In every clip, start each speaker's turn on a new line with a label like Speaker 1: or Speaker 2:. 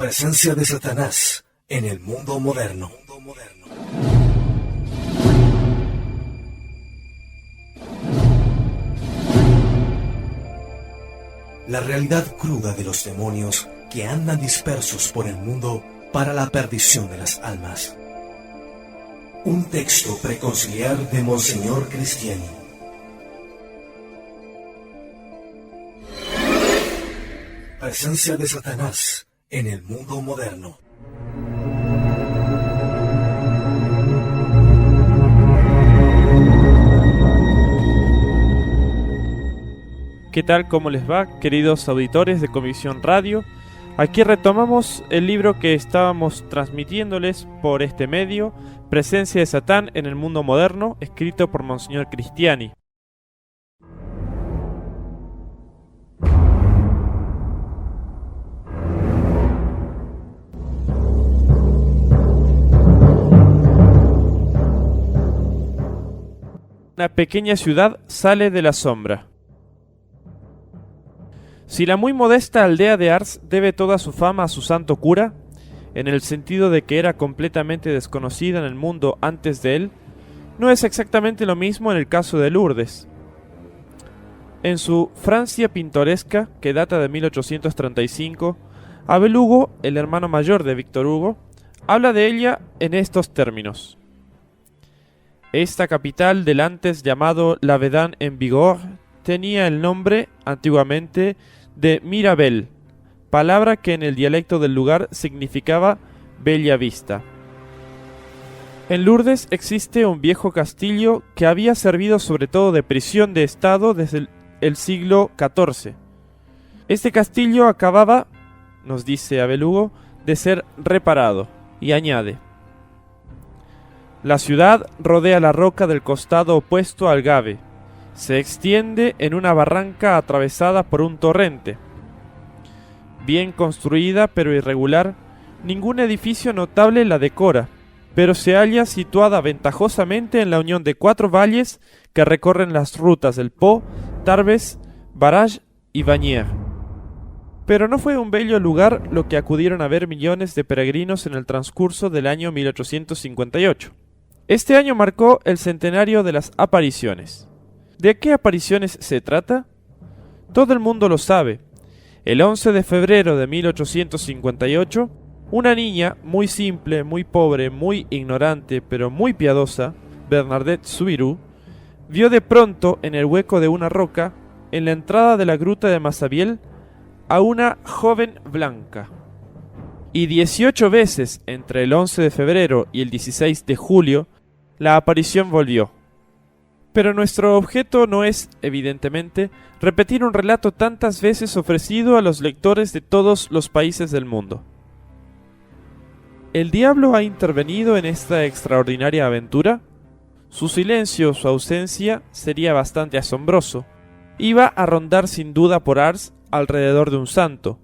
Speaker 1: Presencia de Satanás en el mundo moderno. La realidad cruda de los demonios que andan dispersos por el mundo para la perdición de las almas. Un texto preconciliar de Monseñor Cristiani. Presencia de Satanás en el mundo moderno.
Speaker 2: ¿Qué tal? ¿Cómo les va, queridos auditores de Comisión Radio? Aquí retomamos el libro que estábamos transmitiéndoles por este medio, Presencia de Satán en el mundo moderno, escrito por Monseñor Cristiani. Una pequeña ciudad sale de la sombra. Si la muy modesta aldea de Ars debe toda su fama a su santo cura, en el sentido de que era completamente desconocida en el mundo antes de él, no es exactamente lo mismo en el caso de Lourdes. En su Francia pintoresca, que data de 1835, Abel Hugo, el hermano mayor de Víctor Hugo, habla de ella en estos términos. Esta capital del antes llamado Lavedan en Bigorre tenía el nombre, antiguamente, de Mirabel, palabra que en el dialecto del lugar significaba Bella Vista. En Lourdes existe un viejo castillo que había servido sobre todo de prisión de estado desde el siglo XIV. Este castillo acababa, nos dice Abel Hugo, de ser reparado, y añade: la ciudad rodea la roca del costado opuesto al Gave. Se extiende en una barranca atravesada por un torrente. Bien construida pero irregular, ningún edificio notable la decora, pero se halla situada ventajosamente en la unión de 4 valles que recorren las rutas del Po, Tarbes, Barage y Bagnères. Pero no fue un bello lugar lo que acudieron a ver millones de peregrinos en el transcurso del año 1858. Este año marcó el centenario de las apariciones. ¿De qué apariciones se trata? Todo el mundo lo sabe. El 11 de febrero de 1858, una niña muy simple, muy pobre, muy ignorante, pero muy piadosa, Bernadette Soubirous, vio de pronto en el hueco de una roca, en la entrada de la gruta de Massabielle, a una joven blanca. Y 18 veces entre el 11 de febrero y el 16 de julio, la aparición volvió. Pero nuestro objeto no es, evidentemente, repetir un relato tantas veces ofrecido a los lectores de todos los países del mundo. ¿El diablo ha intervenido en esta extraordinaria aventura? Su silencio o su ausencia sería bastante asombroso. Iba a rondar sin duda por Ars alrededor de un santo.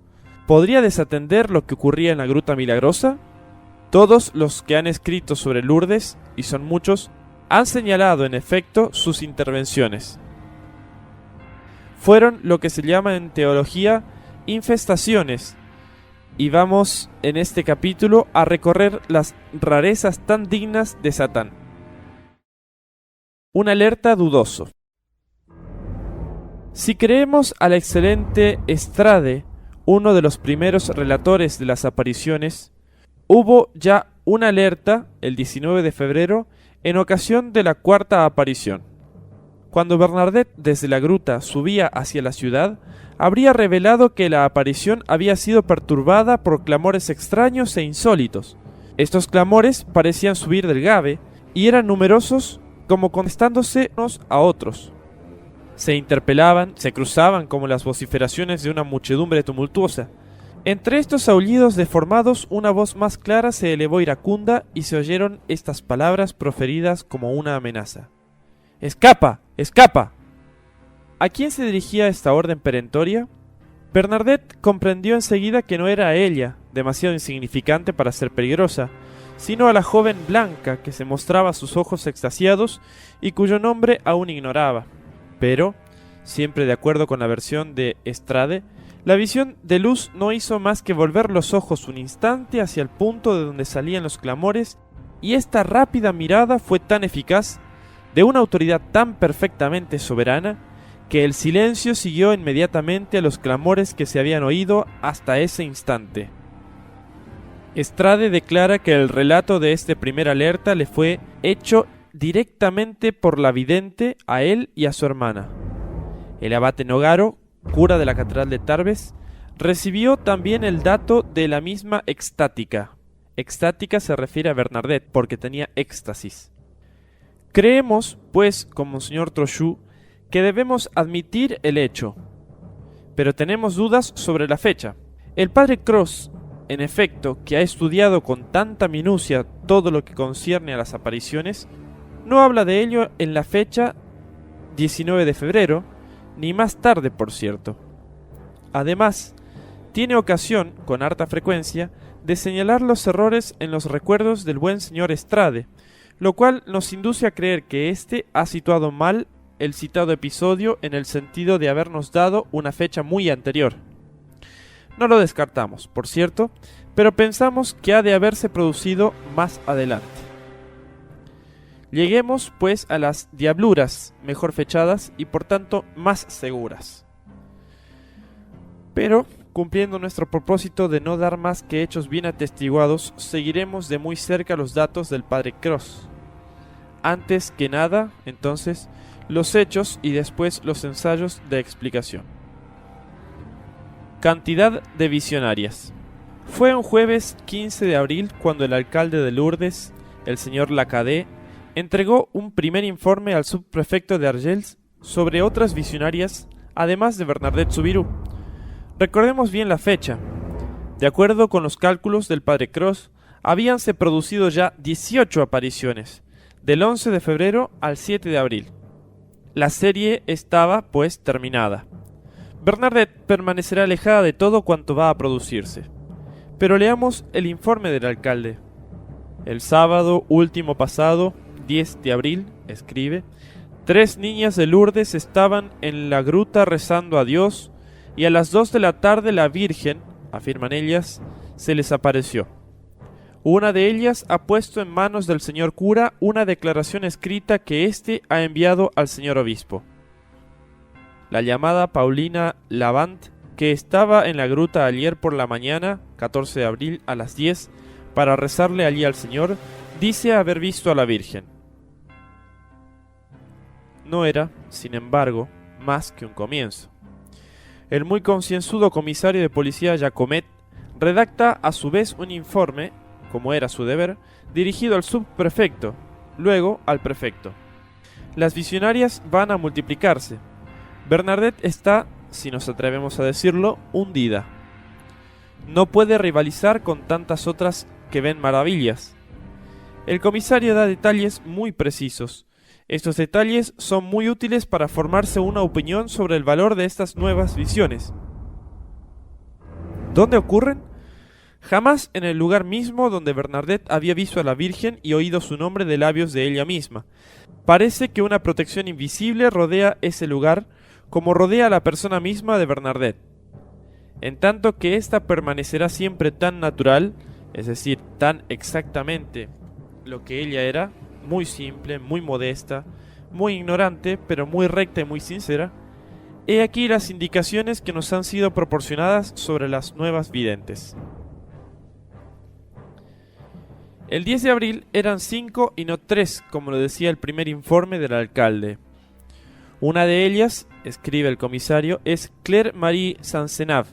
Speaker 2: ¿Podría desatender lo que ocurría en la Gruta Milagrosa? Todos los que han escrito sobre Lourdes, y son muchos, han señalado en efecto sus intervenciones. Fueron lo que se llama en teología infestaciones, y vamos en este capítulo a recorrer las rarezas tan dignas de Satán. Un alerta dudoso. Si creemos al excelente Estrade, uno de los primeros relatores de las apariciones, hubo ya una alerta el 19 de febrero en ocasión de la 4ª aparición. Cuando Bernadette desde la gruta subía hacia la ciudad, habría revelado que la aparición había sido perturbada por clamores extraños e insólitos. Estos clamores parecían subir del Gave y eran numerosos, como contestándose unos a otros. Se interpelaban, se cruzaban como las vociferaciones de una muchedumbre tumultuosa. Entre estos aullidos deformados, una voz más clara se elevó iracunda y se oyeron estas palabras proferidas como una amenaza: ¡Escapa! ¡Escapa! ¿A quién se dirigía esta orden perentoria? Bernadette comprendió enseguida que no era a ella, demasiado insignificante para ser peligrosa, sino a la joven blanca que se mostraba a sus ojos extasiados y cuyo nombre aún ignoraba. Pero, siempre de acuerdo con la versión de Estrade, La visión de luz no hizo más que volver los ojos un instante hacia el punto de donde salían los clamores, y esta rápida mirada fue tan eficaz, de una autoridad tan perfectamente soberana, que el silencio siguió inmediatamente a los clamores que se habían oído hasta ese instante. Estrade declara que el relato de este primer alerta le fue hecho directamente por la vidente a él y a su hermana. El abate Nogaro, cura de la catedral de Tarbes, recibió también el dato de la misma extática. Extática se refiere a Bernardet porque tenía éxtasis. Creemos, pues, con Monseñor Trochu, que debemos admitir el hecho, pero tenemos dudas sobre la fecha. El padre Cross, en efecto, que ha estudiado con tanta minucia todo lo que concierne a las apariciones, no habla de ello en la fecha 19 de febrero, ni más tarde, por cierto. Además, tiene ocasión, con harta frecuencia, de señalar los errores en los recuerdos del buen señor Estrade, lo cual nos induce a creer que éste ha situado mal el citado episodio en el sentido de habernos dado una fecha muy anterior. No lo descartamos, por cierto, pero pensamos que ha de haberse producido más adelante. Lleguemos, pues, a las diabluras mejor fechadas y por tanto más seguras. Pero, cumpliendo nuestro propósito de no dar más que hechos bien atestiguados, seguiremos de muy cerca los datos del padre Cross. Antes que nada, entonces, los hechos y después los ensayos de explicación. Cantidad de visionarias. Fue un jueves 15 de abril cuando el alcalde de Lourdes, el señor Lacadé, entregó un primer informe al subprefecto de Argels sobre otras visionarias, además de Bernardet Soubirous. Recordemos bien la fecha. De acuerdo con los cálculos del padre Cross, habíanse producido ya 18 apariciones, del 11 de febrero al 7 de abril. La serie estaba, pues, terminada. Bernardet permanecerá alejada de todo cuanto va a producirse. Pero leamos el informe del alcalde. El sábado último pasado, 10 de abril, escribe, 3 niñas de Lourdes estaban en la gruta rezando a Dios, y a las 2 de la tarde la Virgen, afirman ellas, se les apareció. Una de ellas ha puesto en manos del señor cura una declaración escrita que éste ha enviado al señor obispo. La llamada Paulina Lavant, que estaba en la gruta ayer por la mañana, 14 de abril, a las 10, para rezarle allí al Señor, dice haber visto a la Virgen. No era, sin embargo, más que un comienzo. El muy concienzudo comisario de policía Jacomet redacta a su vez un informe, como era su deber, dirigido al subprefecto, luego al prefecto. Las visionarias van a multiplicarse. Bernardet está, si nos atrevemos a decirlo, hundida. No puede rivalizar con tantas otras que ven maravillas. El comisario da detalles muy precisos. Estos detalles son muy útiles para formarse una opinión sobre el valor de estas nuevas visiones. ¿Dónde ocurren? Jamás en el lugar mismo donde Bernardet había visto a la Virgen y oído su nombre de labios de ella misma. Parece que una protección invisible rodea ese lugar, como rodea a la persona misma de Bernardet. En tanto que ésta permanecerá siempre tan natural, es decir, tan exactamente lo que ella era, muy simple, muy modesta, muy ignorante, pero muy recta y muy sincera, he aquí las indicaciones que nos han sido proporcionadas sobre las nuevas videntes. El 10 de abril eran 5 y no 3, como lo decía el primer informe del alcalde. Una de ellas, escribe el comisario, es Claire Marie Sancenave,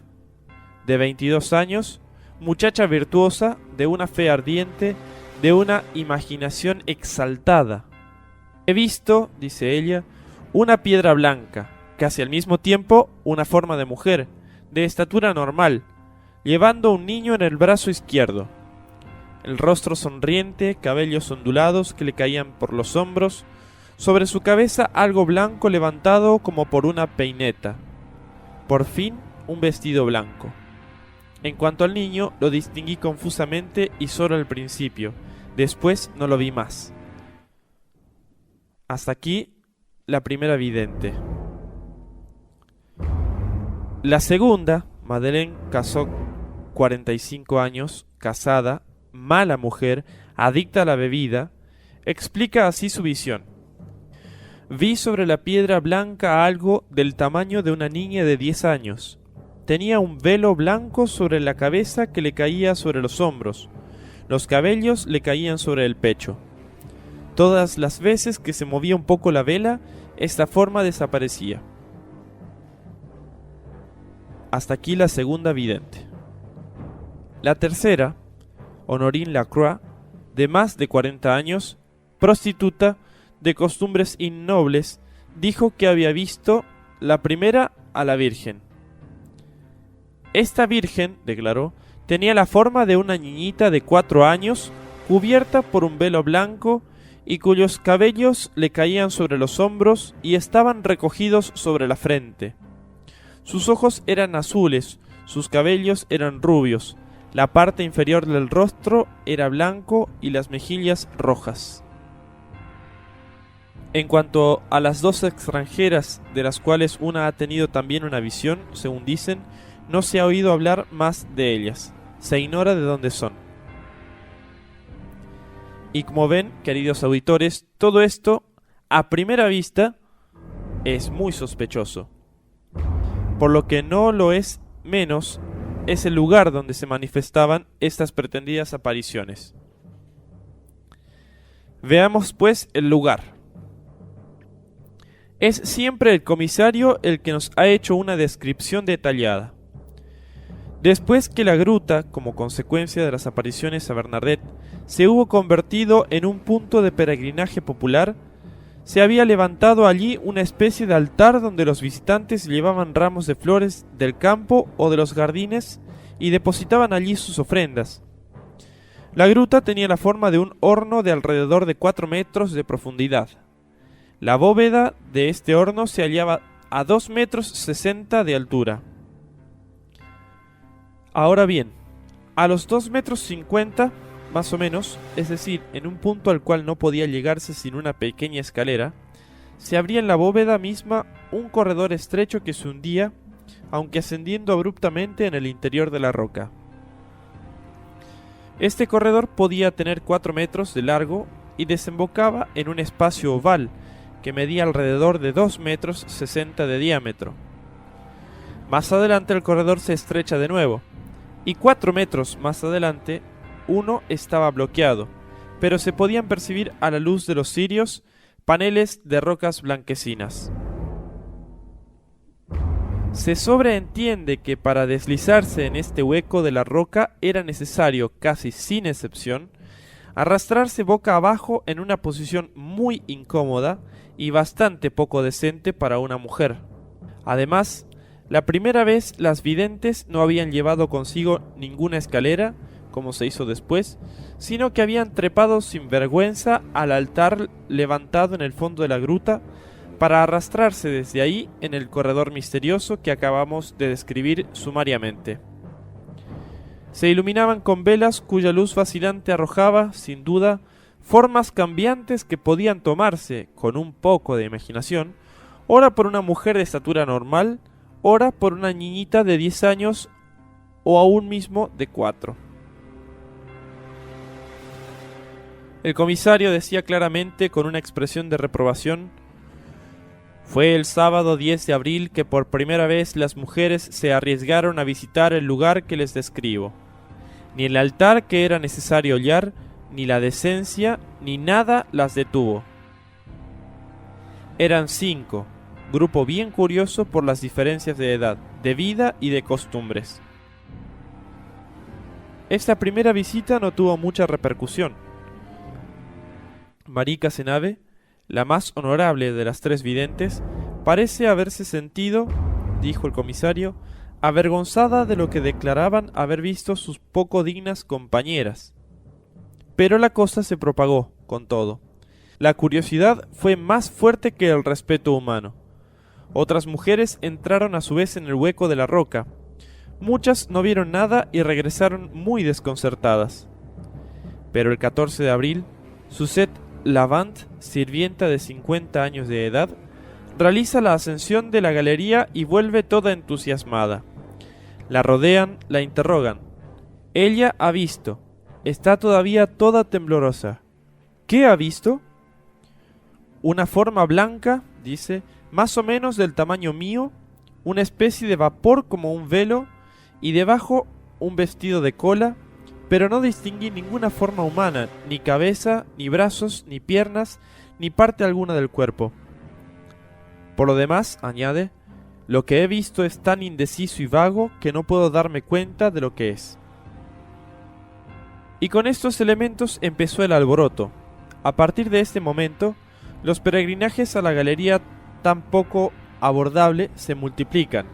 Speaker 2: de 22 años, muchacha virtuosa, de una fe ardiente, de una imaginación exaltada. He visto, dice ella, una piedra blanca, casi al mismo tiempo una forma de mujer, de estatura normal, llevando un niño en el brazo izquierdo. El rostro sonriente, cabellos ondulados que le caían por los hombros, sobre su cabeza algo blanco levantado como por una peineta. Por fin, un vestido blanco. En cuanto al niño, lo distinguí confusamente y solo al principio. Después no lo vi más. Hasta aquí la primera vidente. La segunda, Madeleine Cassock, 45 años, casada, mala mujer, adicta a la bebida, explica así su visión. Vi sobre la piedra blanca algo del tamaño de una niña de 10 años. Tenía un velo blanco sobre la cabeza que le caía sobre los hombros. Los cabellos le caían sobre el pecho. Todas las veces que se movía un poco la vela, esta forma desaparecía. Hasta aquí la segunda vidente. La tercera, Honorine Lacroix, de más de 40 años, prostituta, de costumbres innobles, dijo que había visto la primera a la Virgen. Esta Virgen, declaró, tenía la forma de una niñita de 4 años, cubierta por un velo blanco y cuyos cabellos le caían sobre los hombros y estaban recogidos sobre la frente. Sus ojos eran azules, sus cabellos eran rubios, la parte inferior del rostro era blanco y las mejillas rojas. En cuanto a las dos extranjeras, de las cuales una ha tenido también una visión, según dicen, no se ha oído hablar más de ellas. Se ignora de dónde son. Y como ven, queridos auditores, todo esto, a primera vista, es muy sospechoso. Por lo que no lo es menos, es el lugar donde se manifestaban estas pretendidas apariciones. Veamos pues el lugar. Es siempre el comisario el que nos ha hecho una descripción detallada. Después que la gruta, como consecuencia de las apariciones a Bernadette, se hubo convertido en un punto de peregrinaje popular, se había levantado allí una especie de altar donde los visitantes llevaban ramos de flores del campo o de los jardines y depositaban allí sus ofrendas. La gruta tenía la forma de un horno de alrededor de 4 metros de profundidad. La bóveda de este horno se hallaba a 2,60 metros de altura. Ahora bien, a los 2,50 metros más o menos, es decir, en un punto al cual no podía llegarse sin una pequeña escalera, se abría en la bóveda misma un corredor estrecho que se hundía, aunque ascendiendo abruptamente en el interior de la roca. Este corredor podía tener 4 metros de largo y desembocaba en un espacio oval que medía alrededor de 2,60 metros de diámetro. Más adelante el corredor se estrecha de nuevo, y 4 metros más adelante uno estaba bloqueado, pero se podían percibir a la luz de los cirios paneles de rocas blanquecinas. Se sobreentiende que para deslizarse en este hueco de la roca era necesario, casi sin excepción, arrastrarse boca abajo en una posición muy incómoda y bastante poco decente para una mujer. Además, la primera vez las videntes no habían llevado consigo ninguna escalera, como se hizo después, sino que habían trepado sin vergüenza al altar levantado en el fondo de la gruta para arrastrarse desde ahí en el corredor misterioso que acabamos de describir sumariamente. Se iluminaban con velas cuya luz vacilante arrojaba, sin duda, formas cambiantes que podían tomarse, con un poco de imaginación, ora por una mujer de estatura normal, ora por una niñita de 10 años o aún mismo de 4. El comisario decía claramente con una expresión de reprobación: «Fue el sábado 10 de abril que por primera vez las mujeres se arriesgaron a visitar el lugar que les describo. Ni el altar que era necesario hollar, ni la decencia, ni nada las detuvo. Eran 5, grupo bien curioso por las diferencias de edad, de vida y de costumbres». Esta primera visita no tuvo mucha repercusión. Marie Cazenave, la más honorable de las 3 videntes, parece haberse sentido, dijo el comisario, avergonzada de lo que declaraban haber visto sus poco dignas compañeras. Pero la cosa se propagó, con todo. La curiosidad fue más fuerte que el respeto humano. Otras mujeres entraron a su vez en el hueco de la roca. Muchas no vieron nada y regresaron muy desconcertadas. Pero el 14 de abril, Suzette Lavant, sirvienta de 50 años de edad, realiza la ascensión de la galería y vuelve toda entusiasmada. La rodean, la interrogan. Ella ha visto. Está todavía toda temblorosa. ¿Qué ha visto? Una forma blanca, dice, más o menos del tamaño mío, una especie de vapor como un velo, y debajo un vestido de cola, pero no distinguí ninguna forma humana, ni cabeza, ni brazos, ni piernas, ni parte alguna del cuerpo. Por lo demás, añade, lo que he visto es tan indeciso y vago que no puedo darme cuenta de lo que es. Y con estos elementos empezó el alboroto. A partir de este momento, los peregrinajes a la galería tan poco abordable se multiplican.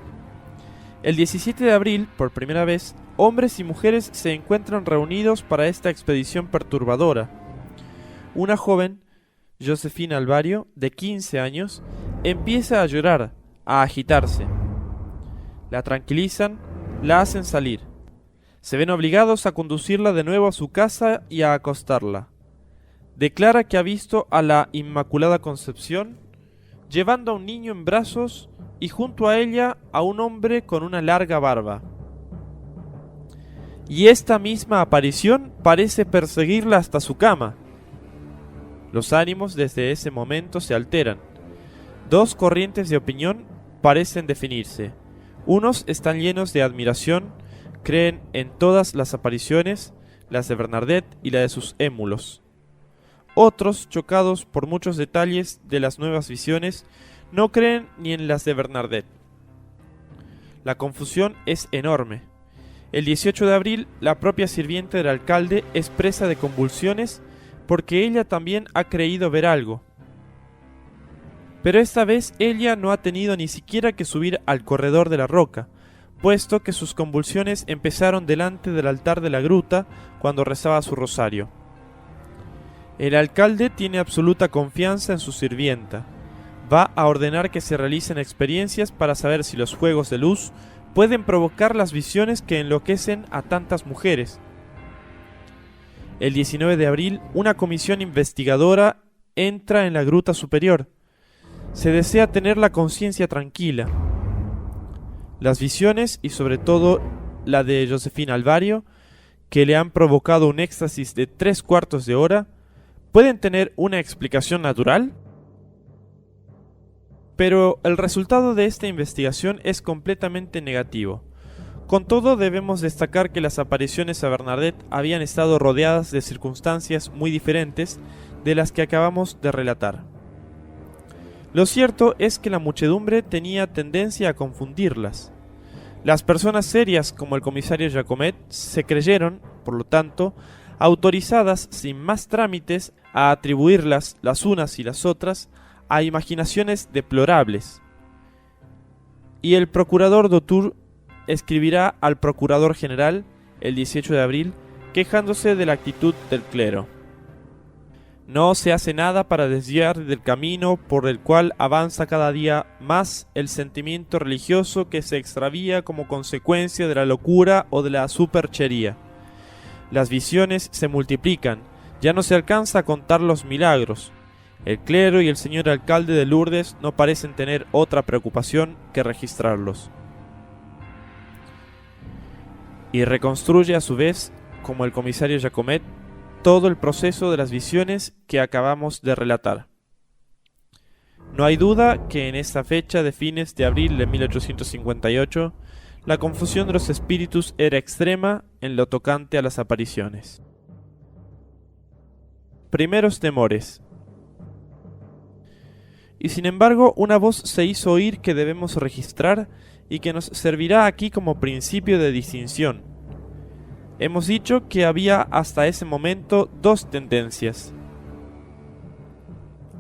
Speaker 2: El 17 de abril, por primera vez, hombres y mujeres se encuentran reunidos para esta expedición perturbadora. Una joven, Josefina Alvario, de 15 años, empieza a llorar, a agitarse. La tranquilizan, la hacen salir. Se ven obligados a conducirla de nuevo a su casa y a acostarla. Declara que ha visto a la Inmaculada Concepción llevando a un niño en brazos y junto a ella a un hombre con una larga barba. Y esta misma aparición parece perseguirla hasta su cama. Los ánimos desde ese momento se alteran. Dos corrientes de opinión parecen definirse. Unos están llenos de admiración, creen en todas las apariciones, las de Bernadette y la de sus émulos. Otros, chocados por muchos detalles de las nuevas visiones, no creen ni en las de Bernadette. La confusión es enorme. El 18 de abril, la propia sirvienta del alcalde es presa de convulsiones porque ella también ha creído ver algo. Pero esta vez ella no ha tenido ni siquiera que subir al corredor de la roca, puesto que sus convulsiones empezaron delante del altar de la gruta cuando rezaba su rosario. El alcalde tiene absoluta confianza en su sirvienta. Va a ordenar que se realicen experiencias para saber si los juegos de luz pueden provocar las visiones que enloquecen a tantas mujeres. El 19 de abril, una comisión investigadora entra en la gruta superior. Se desea tener la conciencia tranquila. Las visiones, y sobre todo la de Josefina Alvario, que le han provocado un éxtasis de 3/4 de hora, ¿pueden tener una explicación natural? Pero el resultado de esta investigación es completamente negativo. Con todo, debemos destacar que las apariciones a Bernadette habían estado rodeadas de circunstancias muy diferentes de las que acabamos de relatar. Lo cierto es que la muchedumbre tenía tendencia a confundirlas. Las personas serias como el comisario Jacomet se creyeron, por lo tanto, autorizadas sin más trámites a atribuirlas, las unas y las otras, a imaginaciones deplorables. Y el procurador Dautour escribirá al procurador general el 18 de abril quejándose de la actitud del clero. No se hace nada para desviar del camino por el cual avanza cada día más el sentimiento religioso que se extravía como consecuencia de la locura o de la superchería. Las visiones se multiplican, ya no se alcanza a contar los milagros. El clero y el señor alcalde de Lourdes no parecen tener otra preocupación que registrarlos. Y reconstruye a su vez, como el comisario Jacomet, todo el proceso de las visiones que acabamos de relatar. No hay duda que en esta fecha de fines de abril de 1858, la confusión de los espíritus era extrema en lo tocante a las apariciones. Primeros temores. Y sin embargo, una voz se hizo oír que debemos registrar y que nos servirá aquí como principio de distinción. Hemos dicho que había hasta ese momento dos tendencias: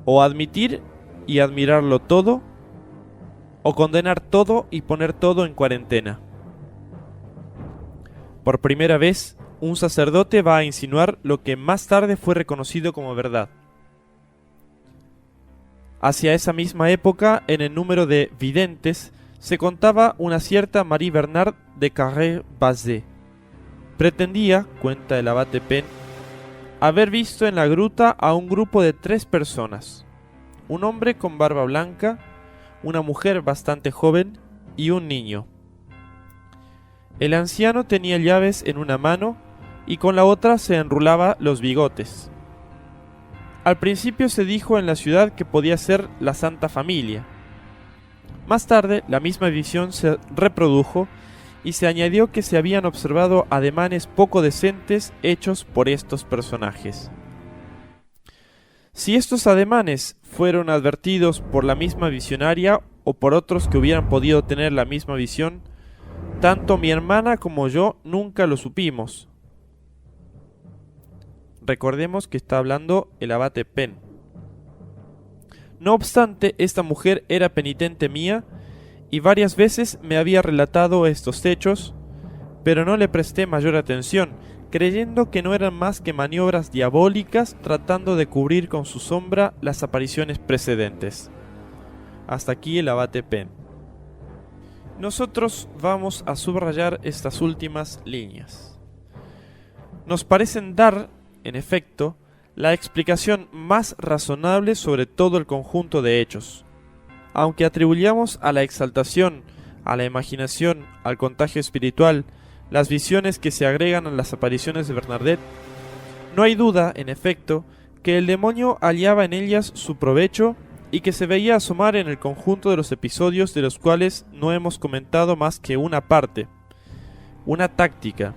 Speaker 2: o admitir y admirarlo todo, o condenar todo y poner todo en cuarentena. Por primera vez, un sacerdote va a insinuar lo que más tarde fue reconocido como verdad. Hacia esa misma época, en el número de videntes, se contaba una cierta Marie Bernard de Carré-Bazet. Pretendía, cuenta el abate Pen, haber visto en la gruta a un grupo de 3 personas: un hombre con barba blanca, una mujer bastante joven y un niño. El anciano tenía llaves en una mano y con la otra se enrulaba los bigotes. Al principio se dijo en la ciudad que podía ser la Santa Familia. Más tarde, la misma visión se reprodujo y se añadió que se habían observado ademanes poco decentes hechos por estos personajes. Si estos ademanes fueron advertidos por la misma visionaria o por otros que hubieran podido tener la misma visión, tanto mi hermana como yo nunca lo supimos. Recordemos que está hablando el abate Penn. No obstante, esta mujer era penitente mía y varias veces me había relatado estos hechos, pero no le presté mayor atención, creyendo que no eran más que maniobras diabólicas tratando de cubrir con su sombra las apariciones precedentes. Hasta aquí el abate Penn. Nosotros vamos a subrayar estas últimas líneas. Nos parecen dar, en efecto, la explicación más razonable sobre todo el conjunto de hechos. Aunque atribuyamos a la exaltación, a la imaginación, al contagio espiritual, las visiones que se agregan a las apariciones de Bernadette, no hay duda, en efecto, que el demonio hallaba en ellas su provecho y que se veía asomar en el conjunto de los episodios de los cuales no hemos comentado más que una parte, una táctica,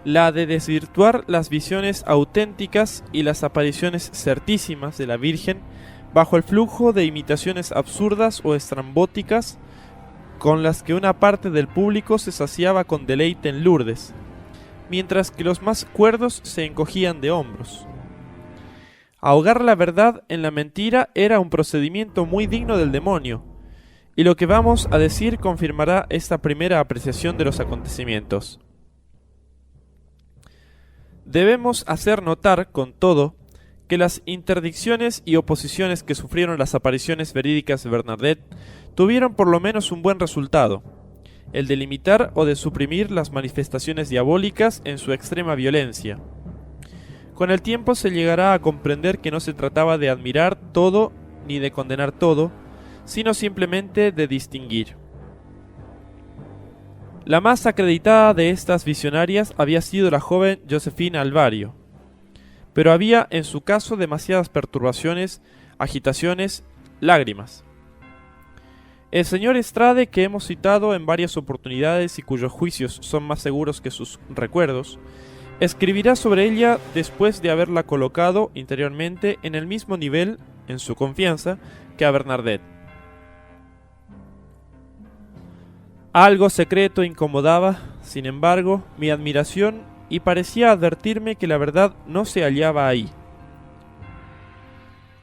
Speaker 2: la de desvirtuar las visiones auténticas y las apariciones certísimas de la Virgen bajo el flujo de imitaciones absurdas o estrambóticas con las que una parte del público se saciaba con deleite en Lourdes, mientras que los más cuerdos se encogían de hombros. Ahogar la verdad en la mentira era un procedimiento muy digno del demonio, y lo que vamos a decir confirmará esta primera apreciación de los acontecimientos. Debemos hacer notar, con todo, que las interdicciones y oposiciones que sufrieron las apariciones verídicas de Bernadette tuvieron por lo menos un buen resultado, el de limitar o de suprimir las manifestaciones diabólicas en su extrema violencia. Con el tiempo se llegará a comprender que no se trataba de admirar todo ni de condenar todo, sino simplemente de distinguir. La más acreditada de estas visionarias había sido la joven Josefina Alvario, pero había en su caso demasiadas perturbaciones, agitaciones, lágrimas. El señor Estrade, que hemos citado en varias oportunidades y cuyos juicios son más seguros que sus recuerdos, escribirá sobre ella después de haberla colocado interiormente en el mismo nivel, en su confianza, que a Bernadette. Algo secreto incomodaba, sin embargo, mi admiración y parecía advertirme que la verdad no se hallaba ahí.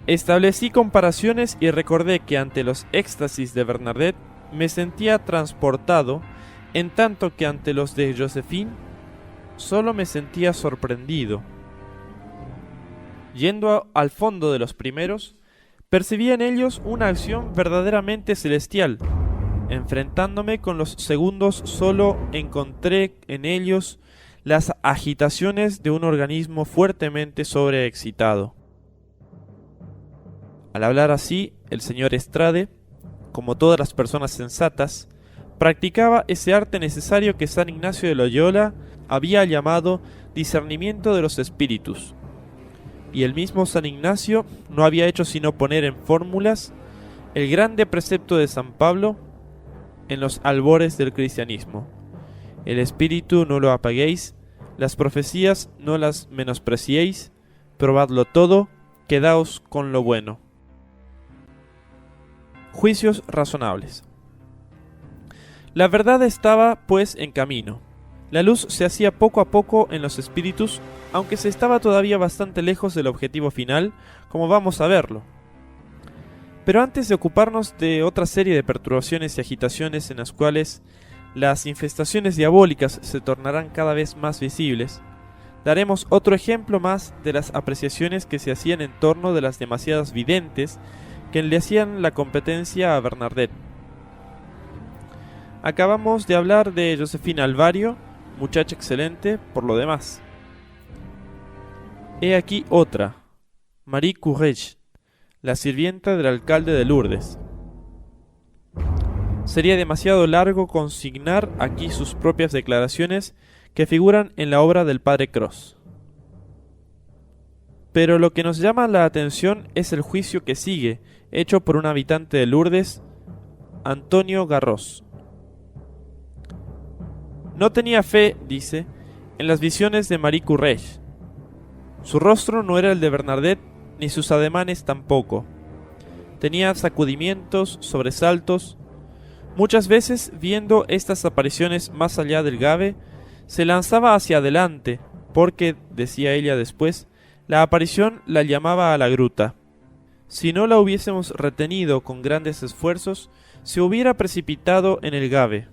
Speaker 2: Establecí comparaciones y recordé que ante los éxtasis de Bernadette me sentía transportado, en tanto que ante los de Josephine solo me sentía sorprendido. Yendo al fondo de los primeros, percibí en ellos una acción verdaderamente celestial. Enfrentándome con los segundos, solo encontré en ellos las agitaciones de un organismo fuertemente sobreexcitado. Al hablar así, el señor Estrade, como todas las personas sensatas, practicaba ese arte necesario que San Ignacio de Loyola había llamado discernimiento de los espíritus, y el mismo San Ignacio no había hecho sino poner en fórmulas el grande precepto de San Pablo en los albores del cristianismo: el espíritu no lo apaguéis, las profecías no las menospreciéis, probadlo todo, quedaos con lo bueno. Juicios razonables. La verdad estaba, pues, en camino. La luz se hacía poco a poco en los espíritus, aunque se estaba todavía bastante lejos del objetivo final, como vamos a verlo. Pero antes de ocuparnos de otra serie de perturbaciones y agitaciones en las cuales las infestaciones diabólicas se tornarán cada vez más visibles, daremos otro ejemplo más de las apreciaciones que se hacían en torno de las demasiadas videntes que le hacían la competencia a Bernadette. Acabamos de hablar de Josefina Alvario, muchacha excelente por lo demás. He aquí otra, Marie Courrèges, la sirvienta del alcalde de Lourdes. Sería demasiado largo consignar aquí sus propias declaraciones que figuran en la obra del padre Cros. Pero lo que nos llama la atención es el juicio que sigue, hecho por un habitante de Lourdes, Antonio Garros. No tenía fe, dice, en las visiones de Marie Curie. Su rostro no era el de Bernadette, ni sus ademanes tampoco. Tenía sacudimientos, sobresaltos. Muchas veces, viendo estas apariciones más allá del Gave, se lanzaba hacia adelante, porque, decía ella después, la aparición la llamaba a la gruta. Si no la hubiésemos retenido con grandes esfuerzos, se hubiera precipitado en el Gave.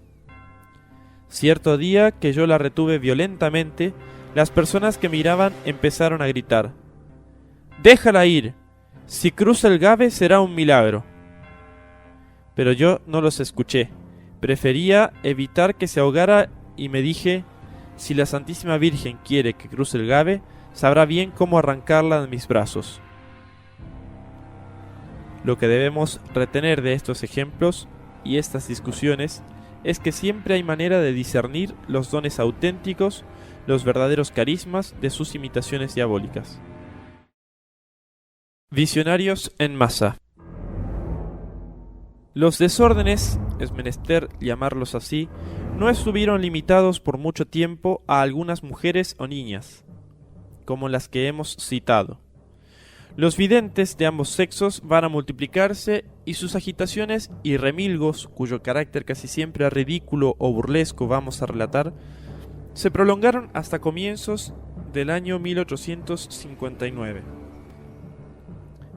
Speaker 2: Cierto día que yo la retuve violentamente, las personas que miraban empezaron a gritar: «¡Déjala ir! Si cruza el Gave será un milagro». Pero yo no los escuché. Prefería evitar que se ahogara y me dije: si la Santísima Virgen quiere que cruce el Gave, sabrá bien cómo arrancarla de mis brazos. Lo que debemos retener de estos ejemplos y estas discusiones es que siempre hay manera de discernir los dones auténticos, los verdaderos carismas de sus imitaciones diabólicas. Visionarios en masa. Los desórdenes, es menester llamarlos así, no estuvieron limitados por mucho tiempo a algunas mujeres o niñas, como las que hemos citado. Los videntes de ambos sexos van a multiplicarse y sus agitaciones y remilgos, cuyo carácter casi siempre ridículo o burlesco vamos a relatar, se prolongaron hasta comienzos del año 1859.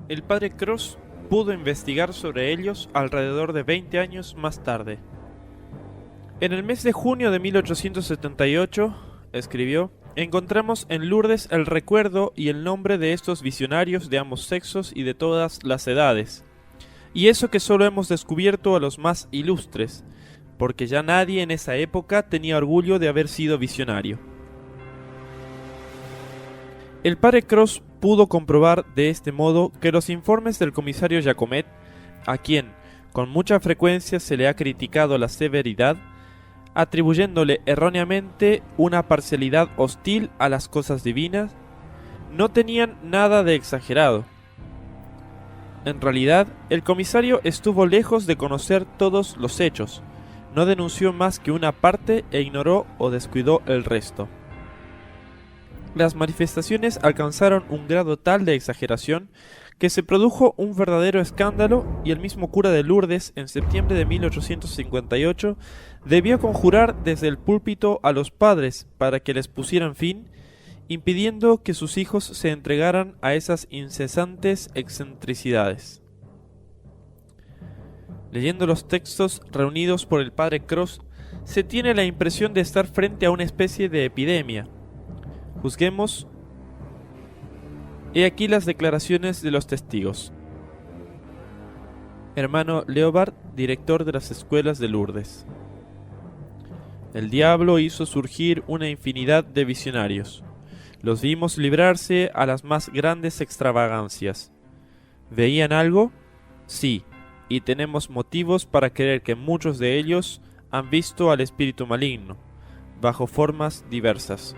Speaker 2: El padre Cros pudo investigar sobre ellos alrededor de 20 años más tarde. En el mes de junio de 1878, escribió, encontramos en Lourdes el recuerdo y el nombre de estos visionarios de ambos sexos y de todas las edades, y eso que solo hemos descubierto a los más ilustres, porque ya nadie en esa época tenía orgullo de haber sido visionario. El padre Cros pudo comprobar de este modo que los informes del comisario Jacomet, a quien con mucha frecuencia se le ha criticado la severidad, atribuyéndole erróneamente una parcialidad hostil a las cosas divinas, no tenían nada de exagerado. En realidad, el comisario estuvo lejos de conocer todos los hechos, no denunció más que una parte e ignoró o descuidó el resto. Las manifestaciones alcanzaron un grado tal de exageración que se produjo un verdadero escándalo y el mismo cura de Lourdes, en septiembre de 1858, debió conjurar desde el púlpito a los padres para que les pusieran fin, impidiendo que sus hijos se entregaran a esas incesantes excentricidades. Leyendo los textos reunidos por el padre Cros, se tiene la impresión de estar frente a una especie de epidemia. Juzguemos. He aquí las declaraciones de los testigos. Hermano Leobard, director de las escuelas de Lourdes. El diablo hizo surgir una infinidad de visionarios. Los vimos librarse a las más grandes extravagancias. ¿Veían algo? Sí, y tenemos motivos para creer que muchos de ellos han visto al espíritu maligno, bajo formas diversas.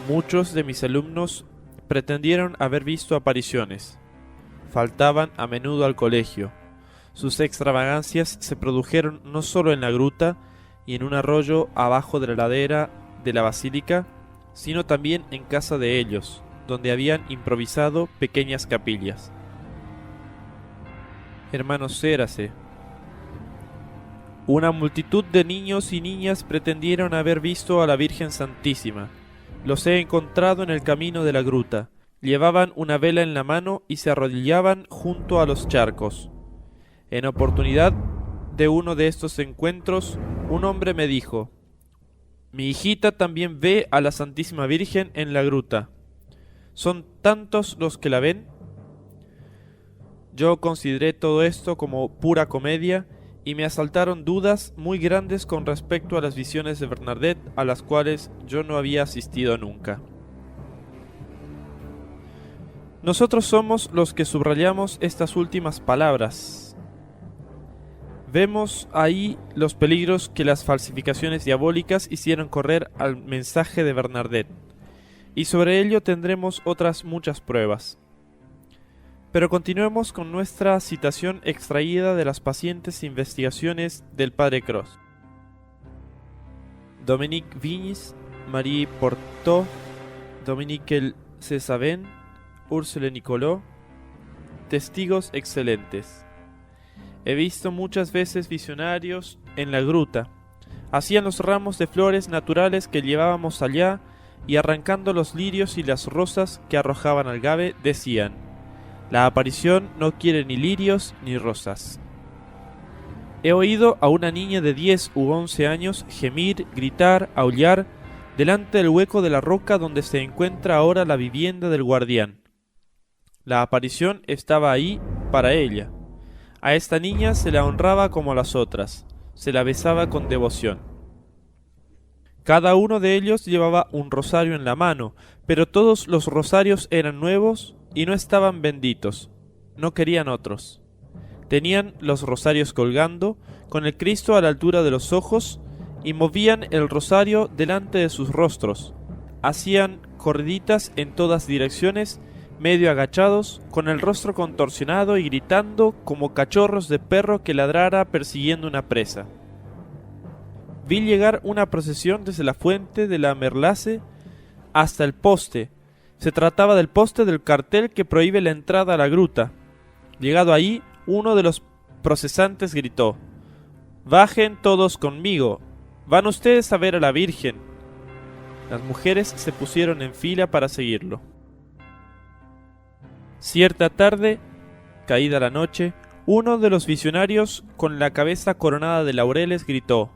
Speaker 2: Muchos de mis alumnos pretendieron haber visto apariciones. Faltaban a menudo al colegio. Sus extravagancias se produjeron no solo en la gruta y en un arroyo abajo de la ladera de la basílica, sino también en casa de ellos, donde habían improvisado pequeñas capillas. Hermanos Cérase. Una multitud de niños y niñas pretendieron haber visto a la Virgen Santísima. Los he encontrado en el camino de la gruta. Llevaban una vela en la mano y se arrodillaban junto a los charcos. En oportunidad de uno de estos encuentros, un hombre me dijo: «Mi hijita también ve a la Santísima Virgen en la gruta. ¿Son tantos los que la ven?». Yo consideré todo esto como pura comedia y me asaltaron dudas muy grandes con respecto a las visiones de Bernadette, a las cuales yo no había asistido nunca. Nosotros somos los que subrayamos estas últimas palabras. Vemos ahí los peligros que las falsificaciones diabólicas hicieron correr al mensaje de Bernadette, y sobre ello tendremos otras muchas pruebas. Pero continuemos con nuestra citación extraída de las pacientes investigaciones del Padre Cros. Dominique Vignis, Marie Portot, Dominique Césavent, Ursule Nicolot, testigos excelentes. He visto muchas veces visionarios en la gruta. Hacían los ramos de flores naturales que llevábamos allá y arrancando los lirios y las rosas que arrojaban al Gave, decían: la aparición no quiere ni lirios ni rosas. He oído a una niña de 10 u 11 años gemir, gritar, aullar delante del hueco de la roca donde se encuentra ahora la vivienda del guardián. La aparición estaba ahí para ella. A esta niña se la honraba como a las otras, se la besaba con devoción. Cada uno de ellos llevaba un rosario en la mano, pero todos los rosarios eran nuevos y no estaban benditos, no querían otros. Tenían los rosarios colgando, con el Cristo a la altura de los ojos, y movían el rosario delante de sus rostros. Hacían corriditas en todas direcciones, medio agachados, con el rostro contorsionado y gritando como cachorros de perro que ladrara persiguiendo una presa. Vi llegar una procesión desde la fuente de la Merlace hasta el poste. Se trataba del poste del cartel que prohíbe la entrada a la gruta. Llegado ahí, uno de los procesantes gritó: «Bajen todos conmigo, van ustedes a ver a la Virgen». Las mujeres se pusieron en fila para seguirlo. Cierta tarde, caída la noche, uno de los visionarios, con la cabeza coronada de laureles, gritó: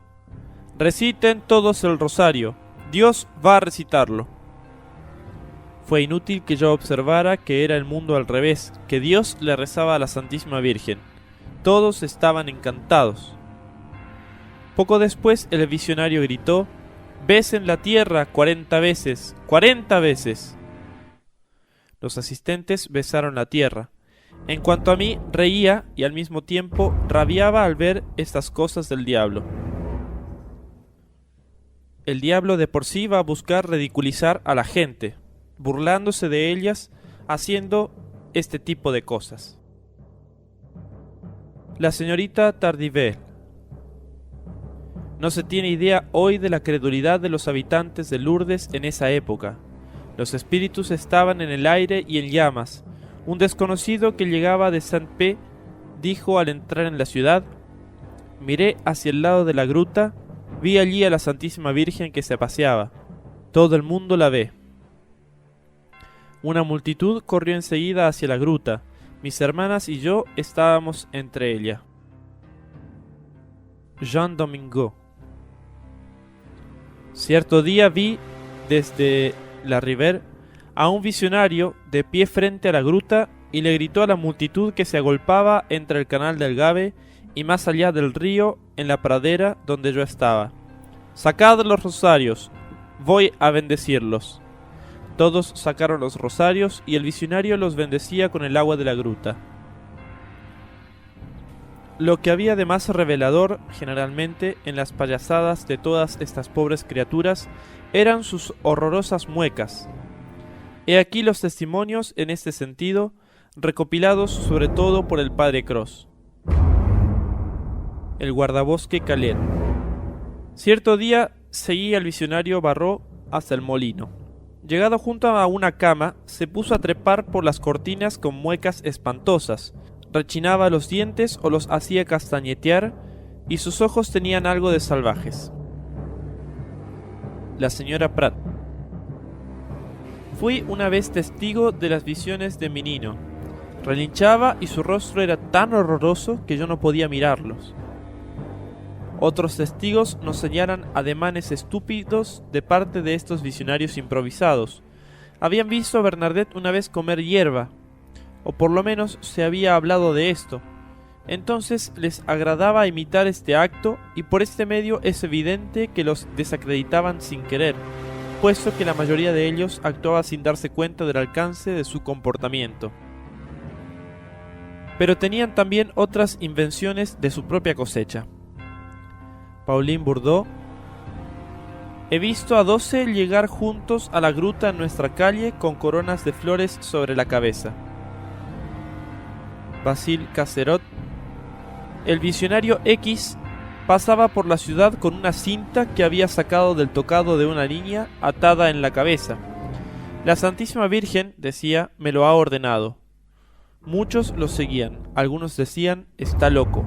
Speaker 2: «Reciten todos el rosario, Dios va a recitarlo». Fue inútil que yo observara que era el mundo al revés, que Dios le rezaba a la Santísima Virgen. Todos estaban encantados. Poco después el visionario gritó: «Besen la tierra 40 veces, 40 veces». Los asistentes besaron la tierra. En cuanto a mí, reía y al mismo tiempo rabiaba al ver estas cosas del diablo. El diablo de por sí va a buscar ridiculizar a la gente, burlándose de ellas, haciendo este tipo de cosas. La señorita Tardivet. No se tiene idea hoy de la credulidad de los habitantes de Lourdes en esa época. Los espíritus estaban en el aire y en llamas. Un desconocido que llegaba de Saint-Pé dijo al entrar en la ciudad: «Miré hacia el lado de la gruta, vi allí a la Santísima Virgen que se paseaba. Todo el mundo la ve». Una multitud corrió enseguida hacia la gruta. Mis hermanas y yo estábamos entre ella. Jean Domingo. Cierto día vi desde la Rivière a un visionario de pie frente a la gruta y le gritó a la multitud que se agolpaba entre el canal del Gave y más allá del río en la pradera donde yo estaba: «Sacad los rosarios, voy a bendecirlos». Todos sacaron los rosarios y el visionario los bendecía con el agua de la gruta. Lo que había de más revelador, generalmente, en las payasadas de todas estas pobres criaturas eran sus horrorosas muecas. He aquí los testimonios en este sentido, recopilados sobre todo por el Padre Cros. El guardabosque Calet. Cierto día seguí al visionario Barrot hasta el molino. Llegado junto a una cama, se puso a trepar por las cortinas con muecas espantosas, rechinaba los dientes o los hacía castañetear, y sus ojos tenían algo de salvajes. La señora Prat. Fui una vez testigo de las visiones de Minino. Relinchaba y su rostro era tan horroroso que yo no podía mirarlos. Otros testigos nos señalan ademanes estúpidos de parte de estos visionarios improvisados. Habían visto a Bernadette una vez comer hierba, o por lo menos se había hablado de esto. Entonces les agradaba imitar este acto, y por este medio es evidente que los desacreditaban sin querer, puesto que la mayoría de ellos actuaba sin darse cuenta del alcance de su comportamiento. pero tenían también otras invenciones de su propia cosecha. Pauline Bourdeau: he visto a 12 llegar juntos a la gruta en nuestra calle con coronas de flores sobre la cabeza. Basile Caserot: el visionario X pasaba por la ciudad con una cinta que había sacado del tocado de una niña atada en la cabeza. La Santísima Virgen, decía, me lo ha ordenado. Muchos lo seguían, algunos decían, está loco,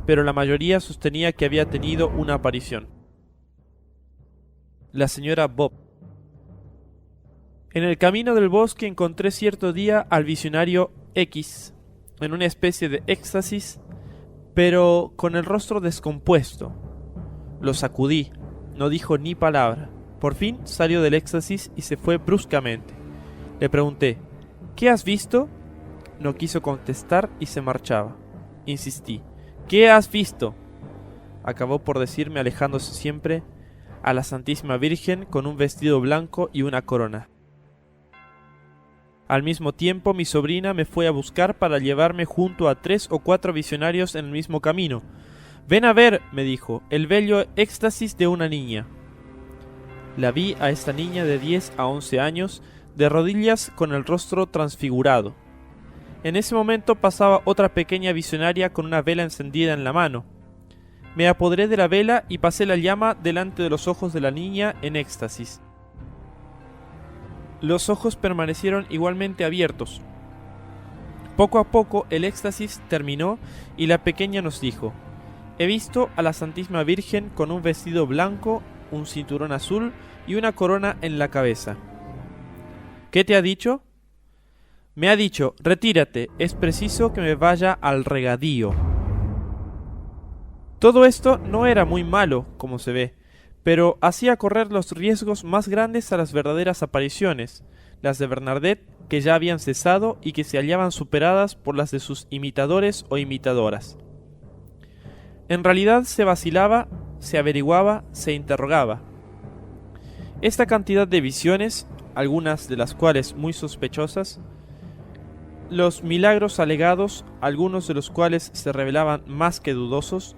Speaker 2: pero la mayoría sostenía que había tenido una aparición. La señora Bob: en el camino del bosque encontré cierto día al visionario X, en una especie de éxtasis, pero con el rostro descompuesto. Lo sacudí, no dijo ni palabra. Por fin salió del éxtasis y se fue bruscamente. Le pregunté, ¿qué has visto? No quiso contestar y se marchaba. Insistí, ¿qué has visto? Acabó por decirme, alejándose siempre, a la Santísima Virgen con un vestido blanco y una corona. Al mismo tiempo mi sobrina me fue a buscar para llevarme junto a 3 o 4 visionarios en el mismo camino. Ven a ver, me dijo, el bello éxtasis de una niña. La vi a esta niña de 10 a 11 años, de rodillas con el rostro transfigurado. En ese momento pasaba otra pequeña visionaria con una vela encendida en la mano. Me apoderé de la vela y pasé la llama delante de los ojos de la niña en éxtasis. Los ojos permanecieron igualmente abiertos. Poco a poco el éxtasis terminó y la pequeña nos dijo, he visto a la Santísima Virgen con un vestido blanco, un cinturón azul y una corona en la cabeza. ¿Qué te ha dicho? Me ha dicho, retírate, es preciso que me vaya al regadío. Todo esto no era muy malo, como se ve, pero hacía correr los riesgos más grandes a las verdaderas apariciones, las de Bernadette, que ya habían cesado y que se hallaban superadas por las de sus imitadores o imitadoras. En realidad se vacilaba, se averiguaba, se interrogaba. Esta cantidad de visiones, algunas de las cuales muy sospechosas, los milagros alegados, algunos de los cuales se revelaban más que dudosos,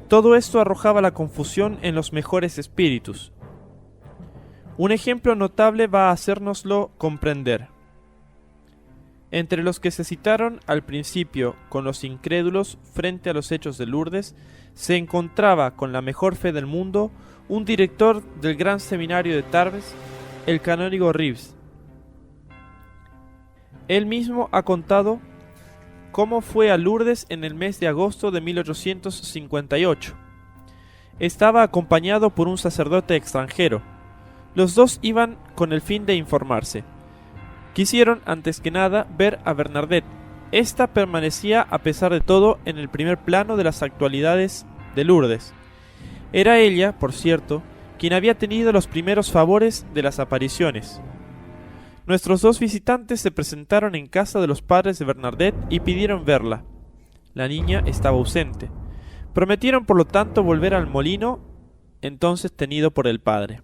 Speaker 2: todo esto arrojaba la confusión en los mejores espíritus. Un ejemplo notable va a hacérnoslo comprender. Entre los que se citaron al principio con los incrédulos frente a los hechos de Lourdes, se encontraba con la mejor fe del mundo un director del gran seminario de Tarbes, el canónigo Reeves. Él mismo ha contado cómo fue a Lourdes en el mes de agosto de 1858. Estaba acompañado por un sacerdote extranjero. Los dos iban con el fin de informarse. Quisieron, antes que nada, ver a Bernadette. Esta permanecía, a pesar de todo, en el primer plano de las actualidades de Lourdes. Era ella, por cierto, quien había tenido los primeros favores de las apariciones. Nuestros dos visitantes se presentaron en casa de los padres de Bernadette y pidieron verla. La niña estaba ausente. Prometieron por lo tanto volver al molino, entonces tenido por el padre.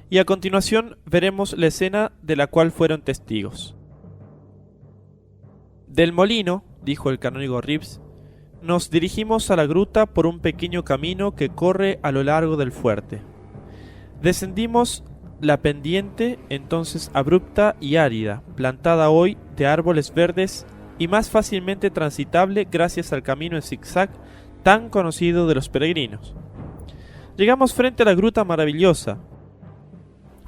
Speaker 2: Y a continuación veremos la escena de la cual fueron testigos. Del molino, dijo el canónigo Reeves, nos dirigimos a la gruta por un pequeño camino que corre a lo largo del fuerte. Descendimos la pendiente, entonces abrupta y árida, plantada hoy de árboles verdes y más fácilmente transitable gracias al camino en zigzag tan conocido de los peregrinos. Llegamos frente a la gruta maravillosa.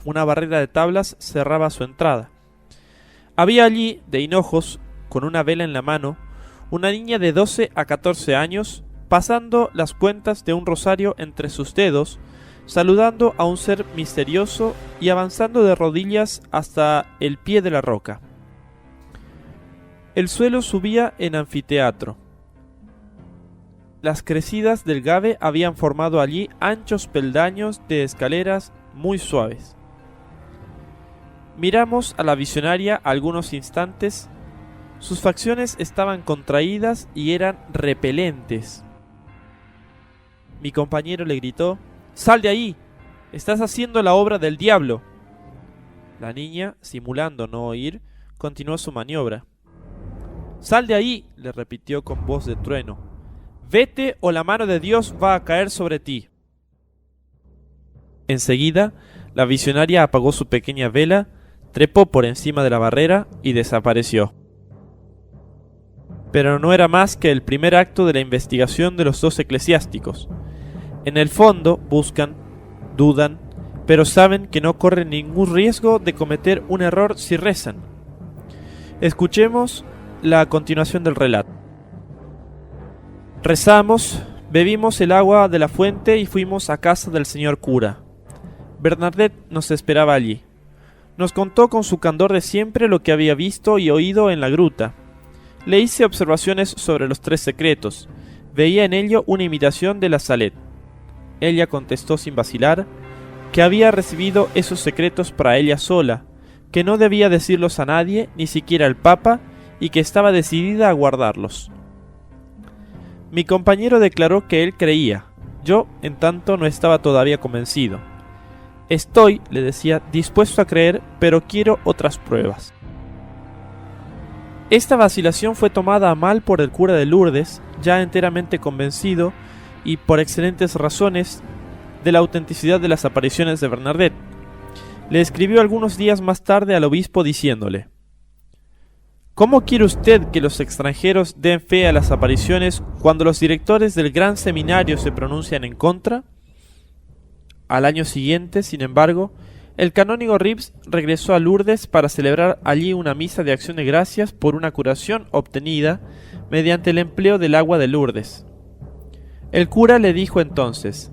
Speaker 2: Una barrera de tablas cerraba su entrada. Había allí, de hinojos, con una vela en la mano, una niña de 12 a 14 años, pasando las cuentas de un rosario entre sus dedos, saludando a un ser misterioso y avanzando de rodillas hasta el pie de la roca. El suelo subía en anfiteatro. Las crecidas del Gave habían formado allí anchos peldaños de escaleras muy suaves. Miramos a la visionaria algunos instantes. Sus facciones estaban contraídas y eran repelentes. Mi compañero le gritó: «¡Sal de ahí! ¡Estás haciendo la obra del diablo!». La niña, simulando no oír, continuó su maniobra. «Sal de ahí», le repitió con voz de trueno. «Vete o la mano de Dios va a caer sobre ti». Enseguida, la visionaria apagó su pequeña vela, trepó por encima de la barrera y desapareció. Pero no era más que el primer acto de la investigación de los dos eclesiásticos. En el fondo buscan, dudan, pero saben que no corren ningún riesgo de cometer un error si rezan. Escuchemos la continuación del relato. Rezamos, bebimos el agua de la fuente y fuimos a casa del señor cura. Bernadette nos esperaba allí. Nos contó con su candor de siempre lo que había visto y oído en la gruta. Le hice observaciones sobre los 3 secretos. Veía en ello una imitación de la Salette. Ella contestó sin vacilar que había recibido esos secretos para ella sola, que no debía decirlos a nadie, ni siquiera al Papa, y que estaba decidida a guardarlos. Mi compañero declaró que él creía. Yo, en tanto, no estaba todavía convencido. Estoy, le decía, dispuesto a creer, pero quiero otras pruebas. Esta vacilación fue tomada a mal por el cura de Lourdes, ya enteramente convencido, y por excelentes razones, de la autenticidad de las apariciones de Bernadette. Le escribió algunos días más tarde al obispo diciéndole: ¿Cómo quiere usted que los extranjeros den fe a las apariciones cuando los directores del gran seminario se pronuncian en contra? Al año siguiente, sin embargo, el canónigo Rips regresó a Lourdes para celebrar allí una misa de acción de gracias por una curación obtenida mediante el empleo del agua de Lourdes. El cura le dijo entonces: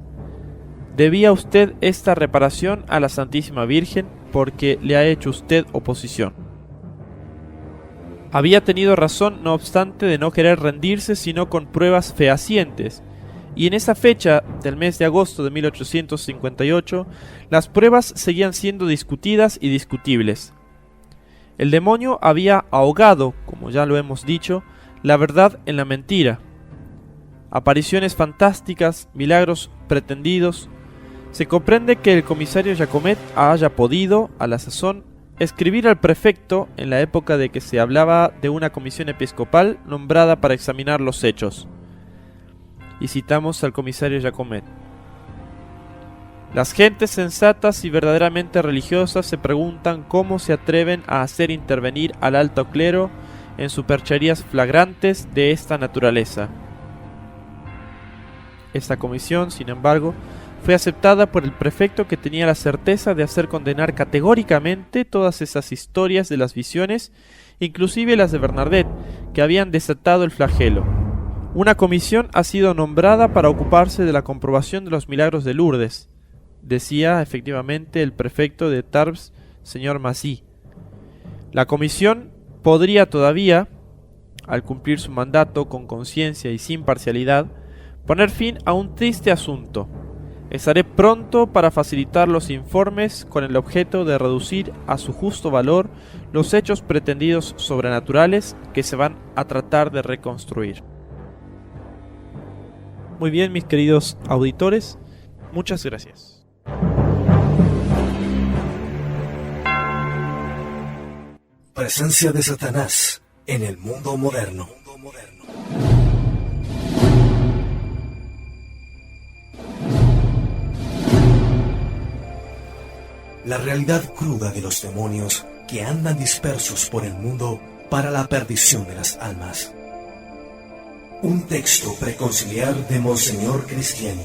Speaker 2: «Debía usted esta reparación a la Santísima Virgen porque le ha hecho usted oposición». Había tenido razón, no obstante, de no querer rendirse sino con pruebas fehacientes, y en esa fecha del mes de agosto de 1858 las pruebas seguían siendo discutidas y discutibles. El demonio había ahogado, como ya lo hemos dicho, la verdad en la mentira. Apariciones fantásticas, milagros pretendidos. Se comprende que el comisario Jacomet haya podido, a la sazón, escribir al prefecto en la época de que se hablaba de una comisión episcopal nombrada para examinar los hechos. Y citamos al comisario Jacomet: «Las gentes sensatas y verdaderamente religiosas se preguntan cómo se atreven a hacer intervenir al alto clero en supercherías flagrantes de esta naturaleza». Esta comisión, sin embargo, fue aceptada por el prefecto, que tenía la certeza de hacer condenar categóricamente todas esas historias de las visiones, inclusive las de Bernadette, que habían desatado el flagelo. Una comisión ha sido nombrada para ocuparse de la comprobación de los milagros de Lourdes, decía efectivamente el prefecto de Tarbes, señor Massy. La comisión podría todavía, al cumplir su mandato con conciencia y sin parcialidad, poner fin a un triste asunto. Estaré pronto para facilitar los informes con el objeto de reducir a su justo valor los hechos pretendidos sobrenaturales que se van a tratar de reconstruir. Muy bien, mis queridos auditores, muchas gracias.
Speaker 1: Presencia de Satanás en el mundo moderno. La realidad cruda de los demonios que andan dispersos por el mundo para la perdición de las almas. Un texto preconciliar de Monseñor Cristiani.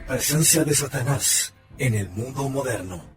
Speaker 1: Presencia de Satanás en el mundo moderno.